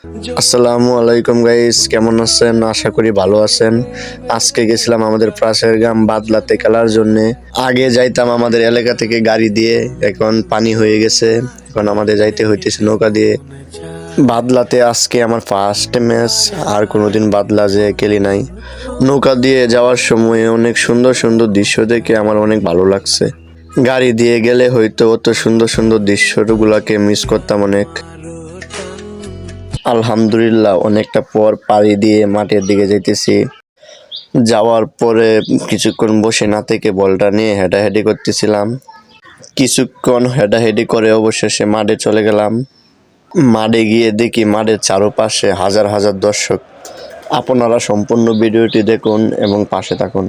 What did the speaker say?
আসসালামু আলাইকুম গাইস, কেমন আছেন? আশা করি ভালো আছেন। আজকে গেছিলাম আমাদের পাশের গ্রাম বাদলাতে খেলার জন্যে। আগে যাইতাম আমাদের এলাকা থেকে গাড়ি দিয়ে, এখন পানি হয়ে গেছে, এখন আমাদের যাইতে হইতেছে নৌকা দিয়ে। বাদলাতে আজকে আমার ফার্স্ট ম্যাচ, আর কোনোদিন বাদলা যে খেলি নাই। নৌকা দিয়ে যাওয়ার সময় অনেক সুন্দর সুন্দর দৃশ্য দেখে আমার অনেক ভালো লাগছে। গাড়ি দিয়ে গেলে হয়তো অত সুন্দর সুন্দর দৃশ্যগুলোকে মিস করতাম অনেক। আলহামদুলিল্লাহ অনেকটা পর পাড়ি দিয়ে মাঠের দিকে যাইতেছি। যাওয়ার পরে কিছুক্ষণ বসে না থেকে বলটা নিয়ে হেঁটাহেঁটি করতেছিলাম। কিছুক্ষণ হেঁটাহেঁটি করে অবশেষে মাঠে চলে গেলাম। মাঠে গিয়ে দেখি মাঠের চারপাশে হাজার হাজার দর্শক। আপনারা সম্পূর্ণ ভিডিওটি দেখুন এবং পাশে থাকুন।